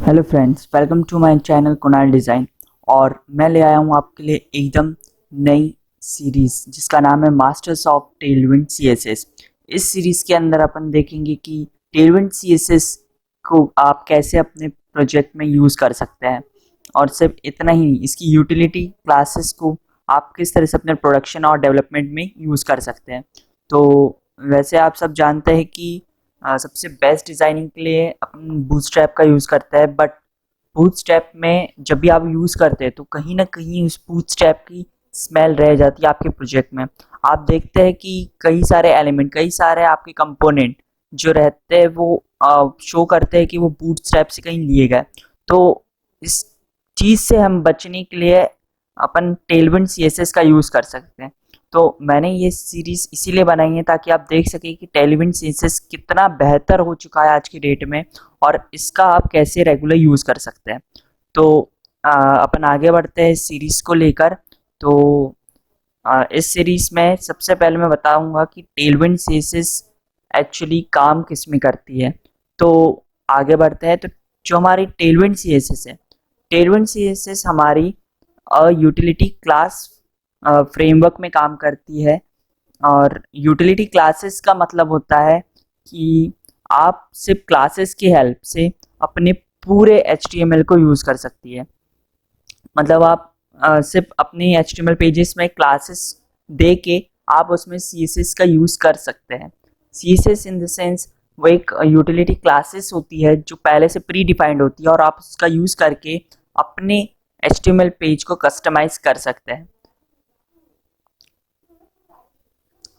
Hello friends, welcome to my channel Kunal design. और मैं ले आया हूँ आपके लिए एकदम नई सीरीज़ जिसका नाम है मास्टर्स ऑफ टेलविंड सीएसएस। इस सीरीज़ के अंदर अपन देखेंगे कि टेलविंड सीएसएस को आप कैसे अपने प्रोजेक्ट में यूज़ कर सकते हैं। और सिर्फ इतना ही नहीं, इसकी यूटिलिटी क्लासेस को आप किस तरह से अपने प्रोडक्शन और डेवलपमेंट में यूज़ कर सकते हैं। तो वैसे आप सब जानते हैं कि सबसे बेस्ट डिज़ाइनिंग के लिए अपन बूटस्ट्रैप का यूज़ करते हैं, बट बूटस्ट्रैप में जब भी आप यूज़ करते हैं तो कहीं ना कहीं उस बूटस्ट्रैप की स्मेल रह जाती है आपके प्रोजेक्ट में। आप देखते हैं कि कई सारे एलिमेंट, कई सारे आपके कंपोनेंट जो रहते हैं वो शो करते हैं कि वो बूटस्ट्रैप से कहीं लिए गए। तो इस चीज़ से हम बचने के लिए अपन टेलविंड सीएसएस का यूज़ कर सकते हैं। तो मैंने ये सीरीज़ इसीलिए बनाई है ताकि आप देख सकें कि टेलविंड सीएसएस कितना बेहतर हो चुका है आज की डेट में और इसका आप कैसे रेगुलर यूज़ कर सकते हैं। तो अपन आगे बढ़ते हैं इस सीरीज़ को लेकर। तो इस सीरीज़ में सबसे पहले मैं बताऊंगा कि टेलविंड सीएसएस एक्चुअली काम किस में करती है। तो आगे बढ़ते हैं। तो जो हमारी टेलविंड सीएसएस है, टेलविंड सीएसएस हमारी यूटिलिटी क्लास फ्रेमवर्क में काम करती है। और यूटिलिटी क्लासेस का मतलब होता है कि आप सिर्फ क्लासेस की हेल्प से अपने पूरे HTML को यूज़ कर सकती है। मतलब आप सिर्फ अपने HTML पेजेस में क्लासेस दे के आप उसमें CSS का यूज़ कर सकते हैं। CSS इन द सेंस वो एक यूटिलिटी क्लासेस होती है जो पहले से प्री डिफाइंड होती है और आप उसका यूज़ करके अपने HTML पेज को कस्टमाइज कर सकते हैं।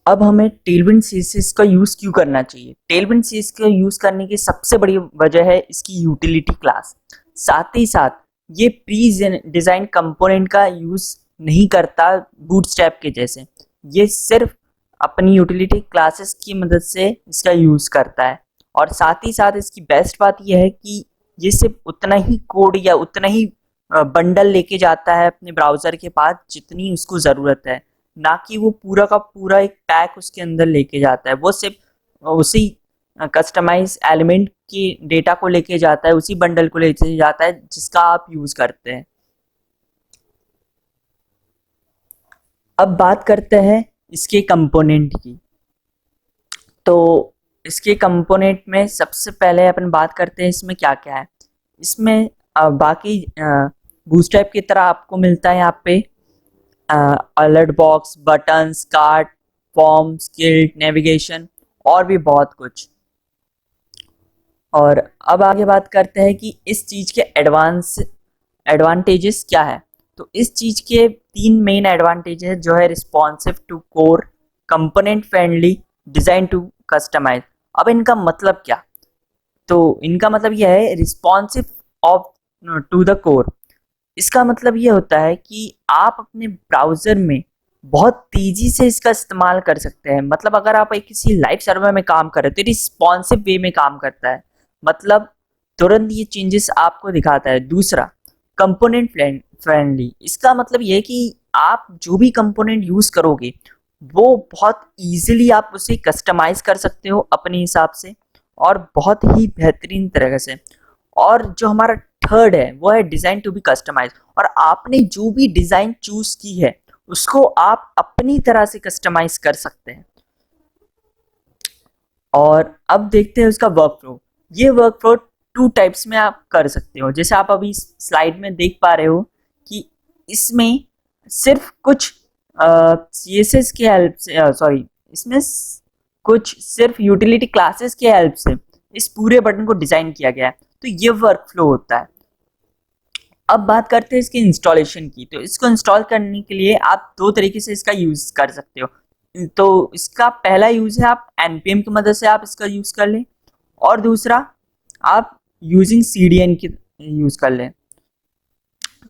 अब हमें टेलविंड सीएसएस का यूज़ क्यों करना चाहिए? टेलविंड सीएसएस का यूज़ करने की सबसे बड़ी वजह है इसकी यूटिलिटी क्लास। साथ ही साथ ये प्री डिज़ाइन कंपोनेंट का यूज़ नहीं करता बूटस्ट्रैप के जैसे। ये सिर्फ अपनी यूटिलिटी क्लासेस की मदद से इसका यूज़ करता है। और साथ ही साथ इसकी बेस्ट बात यह है कि ये सिर्फ उतना ही कोड या उतना ही बंडल लेके जाता है अपने ब्राउज़र के पास जितनी उसको ज़रूरत है, ना कि वो पूरा का पूरा एक पैक उसके अंदर लेके जाता है। वो सिर्फ उसी कस्टमाइज एलिमेंट की डेटा को लेके जाता है, उसी बंडल को लेके जाता है जिसका आप यूज़ करते हैं। अब बात करते हैं इसके कंपोनेंट की। तो इसके कंपोनेंट में सबसे पहले अपन बात करते हैं इसमें क्या क्या है। इसमें बाकी बूटस्ट्रैप की तरह आपको मिलता है यहाँ पे alert box, buttons, cart, form, skill, navigation और भी बहुत कुछ। और अब आगे बात करते हैं कि इस चीज़ के एडवांटेजेस क्या है। तो इस चीज़ के तीन मेन एडवांटेज है जो है responsive to core, component friendly, design to customize. अब इनका मतलब क्या? तो इनका मतलब यह है responsive of to the core. इसका मतलब ये होता है कि आप अपने ब्राउज़र में बहुत तेज़ी से इसका इस्तेमाल कर सकते हैं। मतलब अगर आप एक किसी लाइव सर्वर में काम कर रहे हो तो रिस्पॉन्सिव वे में काम करता है, मतलब तुरंत ये चेंजेस आपको दिखाता है। दूसरा, कंपोनेंट फ्रेंडली। इसका मतलब ये है कि आप जो भी कंपोनेंट यूज़ करोगे वो बहुत ईजिली आप उसे कस्टमाइज़ कर सकते हो अपने हिसाब से और बहुत ही बेहतरीन तरीके से। और जो हमारा थर्ड है वो है डिज़ाइन टू बी कस्टमाइज। और आपने जो भी डिज़ाइन चूज की है उसको आप अपनी तरह से कस्टमाइज कर सकते हैं। और अब देखते हैं उसका वर्क फ्लो। ये वर्क फ्लो टू टाइप्स में आप कर सकते हो। जैसे आप अभी स्लाइड में देख पा रहे हो कि इसमें सिर्फ कुछ CSS के हेल्प से, सॉरी, इसमें कुछ सिर्फ यूटिलिटी क्लासेस के हेल्प से इस पूरे बटन को डिज़ाइन किया गया है। तो ये वर्क फ्लो होता है। अब बात करते हैं इसके इंस्टॉलेशन की। तो इसको इंस्टॉल करने के लिए आप दो तरीके से इसका यूज़ कर सकते हो। तो इसका पहला यूज़ है आप npm की मदद से आप इसका यूज़ कर लें, और दूसरा आप यूजिंग CDN की यूज़ कर लें।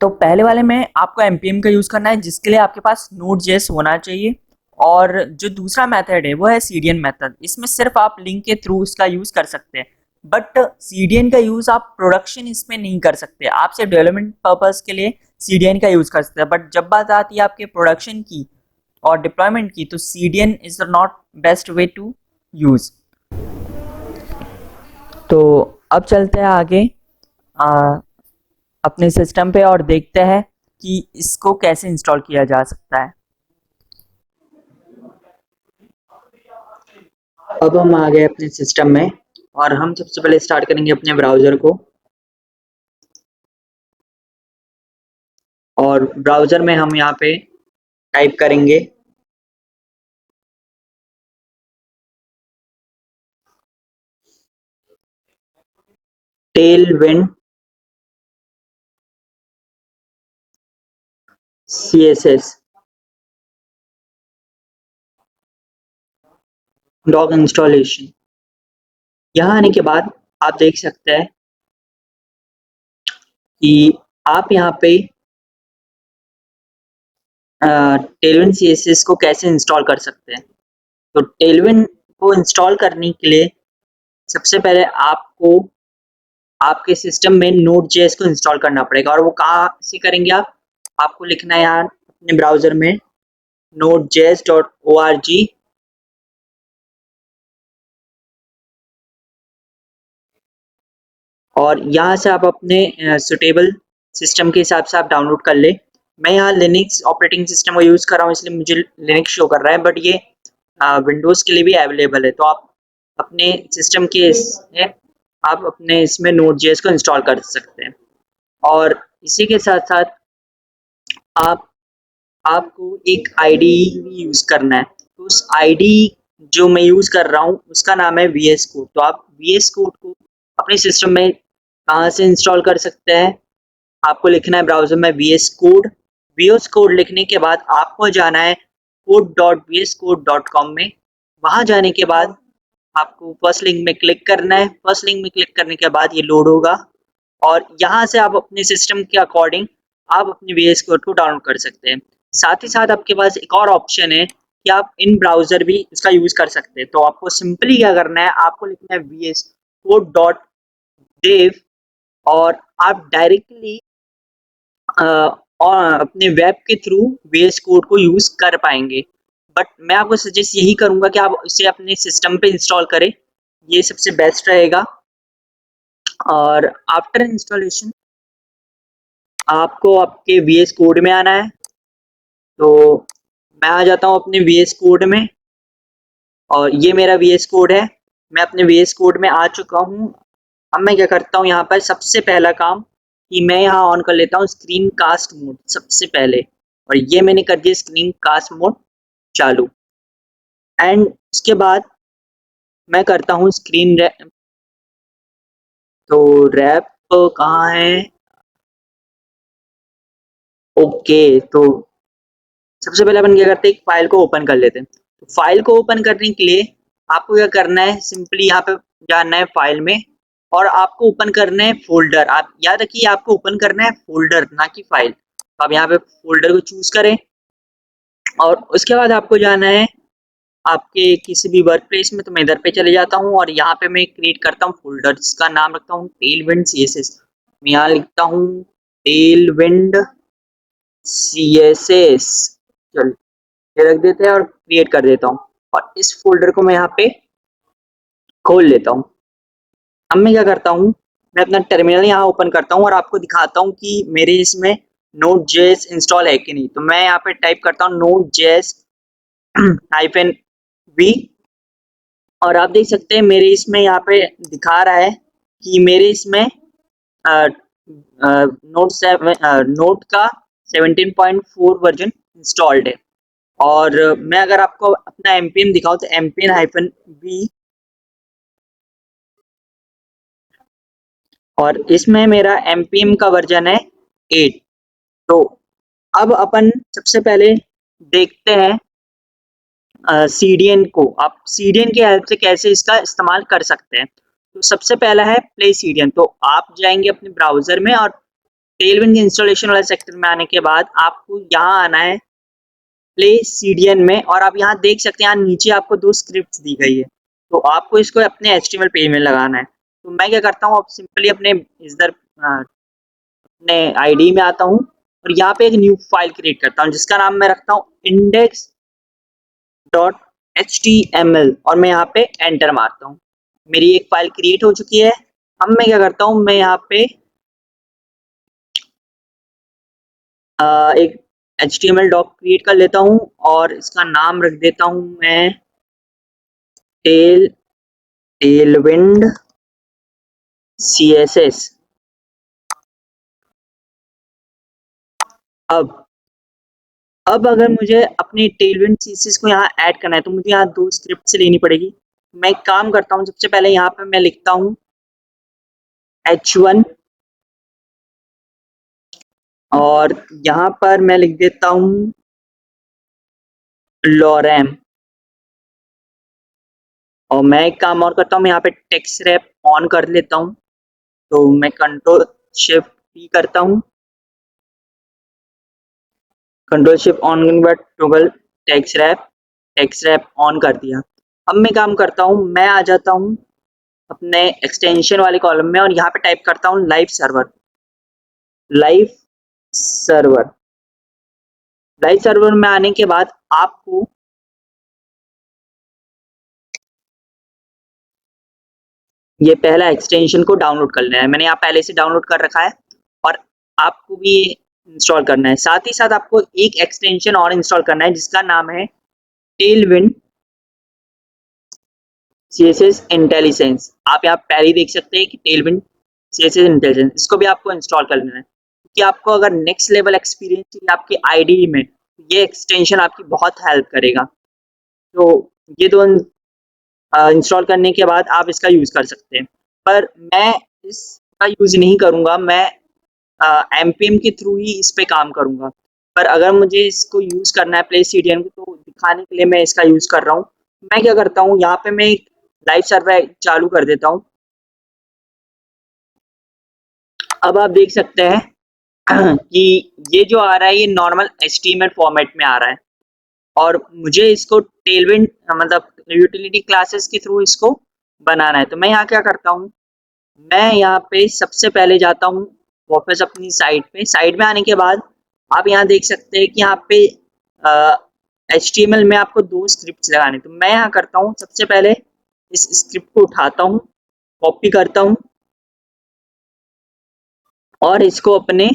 तो पहले वाले में आपको npm का यूज़ करना है जिसके लिए आपके पास Node.js होना चाहिए। और जो दूसरा मेथड है वो है CDN मेथड। इसमें सिर्फ आप लिंक के थ्रू इसका यूज़ कर सकते हैं, बट CDN का यूज़ आप प्रोडक्शन इसमें नहीं कर सकते। आप सिर्फ डेवलपमेंट पर्पज़ के लिए CDN का यूज़ कर सकते हैं, बट जब बात आती है आपके प्रोडक्शन की और डिप्लॉयमेंट की तो CDN is not best way to use. तो अब चलते हैं आगे। अपने सिस्टम पे और देखते हैं कि इसको कैसे इंस्टॉल किया जा सकता है। अब हम आ गए अपने सिस्टम में और हम सबसे पहले स्टार्ट करेंगे अपने ब्राउज़र को, और ब्राउज़र में हम यहाँ पे टाइप करेंगे टेलविंड CSS डॉक इंस्टॉलेशन। यहाँ आने के बाद आप देख सकते हैं कि आप यहाँ पे टेलविंड CSS को कैसे इंस्टॉल कर सकते हैं। तो टेलविंड को इंस्टॉल करने के लिए सबसे पहले आपको आपके सिस्टम में Node.js को इंस्टॉल करना पड़ेगा, और वो कहाँ से करेंगे आपको लिखना है यहाँ अपने ब्राउज़र में nodejs.org, और यहाँ से आप अपने सुटेबल सिस्टम के हिसाब से आप डाउनलोड कर ले। मैं यहाँ लिनक्स ऑपरेटिंग सिस्टम को यूज़ कर रहा हूँ, इसलिए मुझे लिनक्स शो कर रहा है, बट ये विंडोज़ के लिए भी अवेलेबल है। तो आप अपने सिस्टम के आप अपने इसमें Node.js को इंस्टॉल कर सकते हैं। और इसी के साथ साथ आप आपको एक आईडी यूज़ करना है। तो उस आईडी जो मैं यूज़ कर रहा हूँ उसका नाम है VS कोड। तो आप VS कोड को अपने सिस्टम में कहाँ से इंस्टॉल कर सकते हैं, आपको लिखना है ब्राउज़र में VS कोड लिखने के बाद आपको जाना है code.vscode.com में। वहाँ जाने के बाद आपको फर्स्ट लिंक में क्लिक करना है। फर्स्ट लिंक में क्लिक करने के बाद ये लोड होगा, और यहाँ से आप अपने सिस्टम के अकॉर्डिंग आप अपने VS कोड को डाउनलोड कर सकते हैं। साथ ही साथ आपके पास एक और ऑप्शन है कि आप इन ब्राउज़र भी इसका यूज़ कर सकते हैं। तो आपको सिंपली क्या करना है, आपको लिखना है vscode.dev, और आप डायरेक्टली और अपने वेब के थ्रू VS कोड को यूज़ कर पाएंगे। बट मैं आपको सजेस्ट यही करूँगा कि आप इसे अपने सिस्टम पे इंस्टॉल करें, ये सबसे बेस्ट रहेगा। और आफ्टर इंस्टॉलेशन आपको आपके VS कोड में आना है। तो मैं आ जाता हूँ अपने VS कोड में, और ये मेरा VS कोड है। मैं अपने VS कोड में आ चुका हूँ। अब मैं क्या करता हूँ, यहाँ पर सबसे पहला काम कि मैं यहाँ ऑन कर लेता हूँ स्क्रीन कास्ट मोड सबसे पहले, और ये मैंने कर दिया स्क्रीन कास्ट मोड चालू। एंड उसके बाद मैं करता हूँ स्क्रीन रैप। तो रैप कहाँ है, ओके। तो सबसे पहले अपन क्या करते हैं, एक फाइल को ओपन कर लेते हैं। तो फाइल को ओपन करने के लिए आपको क्या करना है, सिंपली यहाँ पे जाना है फाइल में, और आपको ओपन करना है फोल्डर। आप याद रखिए आपको ओपन करना है फोल्डर, ना कि फाइल। तो आप यहाँ पे फोल्डर को चूज करें, और उसके बाद आपको जाना है आपके किसी भी वर्क प्लेस में। तो मैं इधर पे चले जाता हूँ, और यहाँ पे मैं क्रिएट करता हूँ फोल्डर जिसका नाम रखता हूँ टेलविंड CSS। मैं यहाँ लिखता हूँ टेलविंड CSS, चल ये रख देते हैं और क्रिएट कर देता हूँ, और इस फोल्डर को मैं यहाँ पे खोल लेता हूँ। अब मैं क्या करता हूँ, मैं अपना टर्मिनल यहाँ ओपन करता हूँ और आपको दिखाता हूँ कि मेरे इसमें Node.js इंस्टॉल है कि नहीं। तो मैं यहाँ पे टाइप करता हूँ Node.js -v, और आप देख सकते हैं मेरे इसमें यहाँ पे दिखा रहा है कि मेरे इसमें नोट का 17.4 वर्जन इंस्टॉल्ड है। और मैं अगर आपको अपना npm दिखाऊं तो npm-v, और इसमें मेरा npm का वर्जन है 8। तो अब अपन सबसे पहले देखते हैं CDN को। आप CDN की हेल्प से कैसे इसका इस्तेमाल कर सकते हैं। तो सबसे पहला है प्ले CDN। तो आप जाएंगे अपने ब्राउजर में, और टेलविंड के इंस्टॉलेशन वाले सेक्टर में आने के बाद आपको यहाँ आना है प्ले CDN में, और आप यहाँ देख सकते हैं यहाँ नीचे आपको 2 स्क्रिप्ट्स दी गई है। तो आपको इसको अपने HTML पेज में लगाना है। तो मैं क्या करता हूँ, अब सिंपली अपने इधर अपने आईडी में आता हूँ, और यहाँ पे एक न्यू फाइल क्रिएट करता हूँ जिसका नाम मैं रखता हूँ index.html, और मैं यहाँ पे एंटर मारता हूँ। मेरी एक फाइल क्रिएट हो चुकी है। अब मैं क्या करता हूँ, मैं यहाँ पे एक HTML डॉक क्रिएट कर लेता हूँ और इसका नाम रख देता हूँ मैं टेलविंड CSS। अब अगर मुझे अपनी टेलविंड CSS को यहाँ ऐड करना है तो मुझे यहाँ 2 स्क्रिप्ट से लेनी पड़ेगी। मैं एक काम करता हूँ, सबसे पहले यहाँ पे मैं लिखता हूँ H1 और यहाँ पर मैं लिख देता हूँ लॉरेम। और मैं एक काम और करता हूँ, मैं यहाँ पे टेक्स्ट रैप ऑन कर लेता हूँ। तो मैं कंट्रोल शिफ्ट P करता हूँ, कंट्रोल शिफ्ट ऑन करने के बाद टॉगल टेक्स्ट रैप ऑन कर दिया। अब मैं काम करता हूँ, मैं आ जाता हूँ अपने एक्सटेंशन वाले कॉलम में और यहाँ पे टाइप करता हूँ लाइव सर्वर। लाइव सर्वर में आने के बाद आपको ये पहला एक्सटेंशन को डाउनलोड कर लेना है। मैंने यहाँ पहले से डाउनलोड कर रखा है और आपको भी इंस्टॉल करना है। साथ ही साथ आपको एक एक्सटेंशन और इंस्टॉल करना है जिसका नाम है टेलविंड CSS इंटेलिजेंस। आप यहाँ पहले ही देख सकते हैं कि टेलविंड CSS इंटेलिजेंस, इसको भी आपको इंस्टॉल कर लेना है क्योंकि आपको अगर नेक्स्ट लेवल एक्सपीरियंस चाहिए आपकी IDE में, ये एक्सटेंशन आपकी बहुत हेल्प करेगा। तो ये दो इंस्टॉल करने के बाद आप इसका यूज़ कर सकते हैं। पर मैं इसका यूज़ नहीं करूँगा, मैं npm के थ्रू ही इस पे काम करूँगा। पर अगर मुझे इसको यूज़ करना है प्ले CDN को तो दिखाने के लिए मैं इसका यूज़ कर रहा हूँ। मैं क्या करता हूँ, यहाँ पे मैं एक लाइव सर्वर चालू कर देता हूँ। अब आप देख सकते हैं कि ये जो आ रहा है ये नॉर्मल HTML फॉर्मेट में आ रहा है और मुझे इसको टेलविंड मतलब यूटिलिटी क्लासेस के थ्रू इसको बनाना है। तो मैं यहाँ क्या करता हूँ, मैं यहाँ पे सबसे पहले जाता हूँ वापस अपनी साइट पे। साइट में आने के बाद आप यहाँ देख सकते हैं कि यहाँ पे HTML में आपको 2 स्क्रिप्ट लगाने। तो मैं यहाँ करता हूँ, सबसे पहले इस स्क्रिप्ट को उठाता हूँ, कॉपी करता हूँ और इसको अपने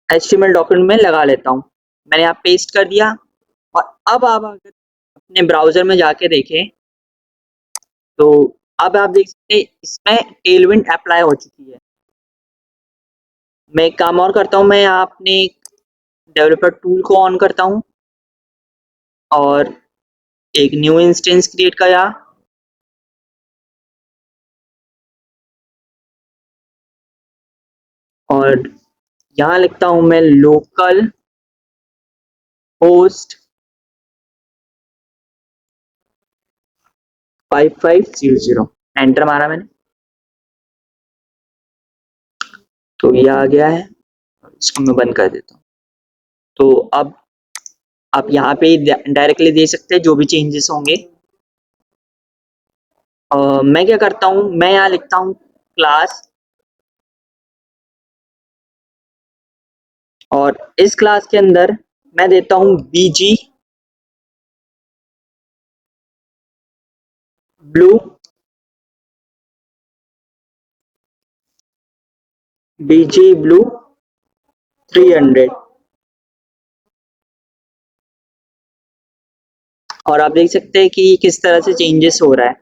HTML डॉक्यूमेंट में लगा लेता हूँ। मैंने यहाँ पेस्ट कर दिया और अब आप अगर अपने ब्राउजर में जाके देखें तो अब आप देख सकते हैं इसमें टेलविंड अप्लाई हो चुकी है। मैं एक काम और करता हूँ, मैं यहाँ अपने डेवलपर टूल को ऑन करता हूँ और एक न्यू इंस्टेंस क्रिएट किया और यहाँ लिखता हूँ मैं लोकल होस्ट 5500। एंटर मारा मैंने तो ये आ गया है। इसको मैं बंद कर देता हूँ। तो अब आप यहाँ पे डायरेक्टली दे सकते हैं जो भी चेंजेस होंगे। मैं क्या करता हूँ, मैं यहाँ लिखता हूँ क्लास और इस क्लास के अंदर मैं देता हूँ ब्लू BG ब्लू 300 और आप देख सकते हैं कि किस तरह से चेंजेस हो रहा है।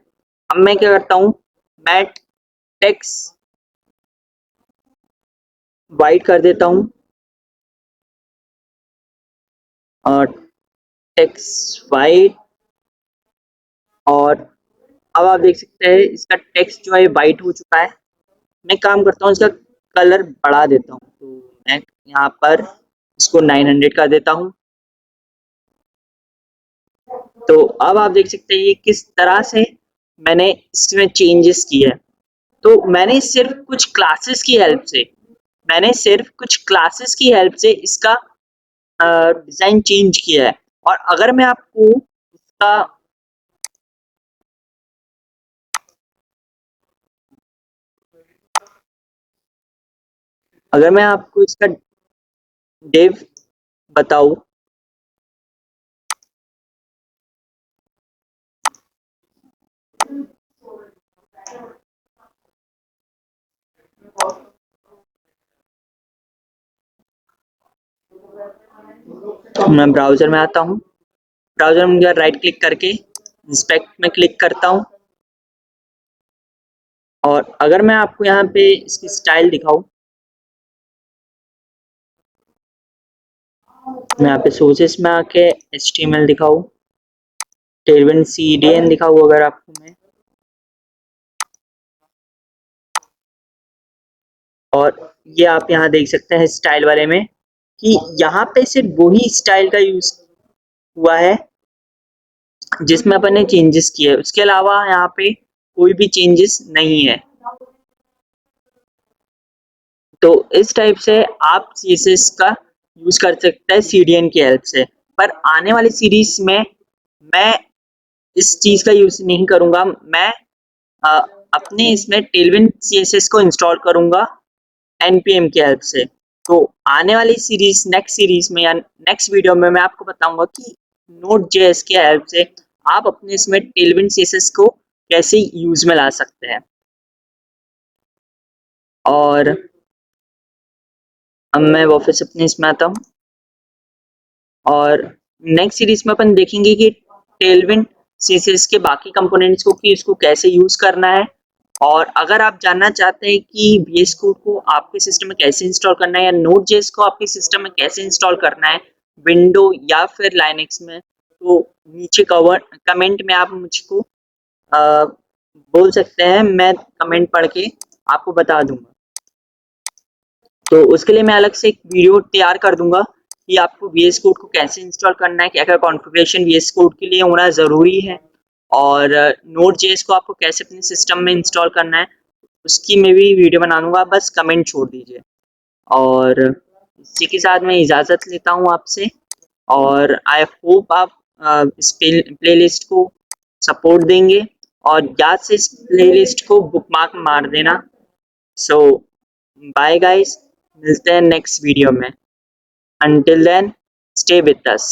अब मैं क्या करता हूँ, मैं टेक्स्ट वाइट कर देता हूँ और टेक्स्ट वाइट और अब आप देख सकते हैं इसका टेक्स्ट जो है वाइट हो चुका है। मैं काम करता हूँ इसका कलर बढ़ा देता हूँ। तो मैं यहाँ पर इसको 900 कर देता हूँ। तो अब आप देख सकते हैं ये किस तरह से मैंने इसमें चेंजेस किए हैं। तो मैंने सिर्फ कुछ क्लासेस की हेल्प से इसका डिज़ाइन चेंज किया है। और इसका अगर मैं आपको इसका डिव बताऊं मैं ब्राउज़र में आता हूँ। ब्राउज़र में राइट क्लिक करके इंस्पेक्ट में क्लिक करता हूँ और अगर मैं आपको यहाँ पे इसकी स्टाइल दिखाऊँ, मैं यहाँ पे सोर्सेस में आके HTML दिखाऊँ, टेलविंड CDN दिखाऊँ अगर आपको मैं, और ये आप यहाँ देख सकते हैं स्टाइल वाले में कि यहाँ पे सिर्फ वही स्टाइल का यूज हुआ है जिसमें अपन ने चेंजेस किए हैं, उसके अलावा यहाँ पे कोई भी चेंजेस नहीं है। तो इस टाइप से आप CSS का यूज कर सकते हैं CDN की हेल्प से। पर आने वाली सीरीज में मैं इस चीज का यूज नहीं करूंगा। मैं अ, अपने इसमें टेलविंड CSS को इंस्टॉल करूंगा NPM की हेल्प से। तो आने वाली सीरीज, नेक्स्ट सीरीज में या नेक्स्ट वीडियो में मैं आपको बताऊंगा कि Node.js की हेल्प से आप अपने इसमें टेलविंड CSS को कैसे यूज में ला सकते हैं। और अब मैं वापस अपने इसमें आता हूँ और नेक्स्ट सीरीज में अपन देखेंगे कि टेलविंड CSS के बाकी कंपोनेंट्स को कि इसको कैसे यूज करना है। और अगर आप जानना चाहते हैं कि VS कोड को आपके सिस्टम में कैसे इंस्टॉल करना है या Node.js को आपके सिस्टम में कैसे इंस्टॉल करना है, विंडो या फिर लाइनक्स में, तो नीचे कमेंट में आप मुझको बोल सकते हैं, मैं कमेंट पढ़ के आपको बता दूंगा। तो उसके लिए मैं अलग से एक वीडियो तैयार कर दूंगा कि आपको VS कोड को कैसे इंस्टॉल करना है, क्या क्या कॉन्फ़िगरेशन VS कोड के लिए होना ज़रूरी है, और Node.js को आपको कैसे अपने सिस्टम में इंस्टॉल करना है, उसकी मैं भी वीडियो बना दूंगा। बस कमेंट छोड़ दीजिए। और इसी के साथ मैं इजाज़त लेता हूँ आपसे, और आई होप आप इस प्लेलिस्ट को सपोर्ट देंगे और याद से इस प्लेलिस्ट को बुकमार्क मार देना। सो बाय गाइस, मिलते हैं नेक्स्ट वीडियो में। Until then, stay with us.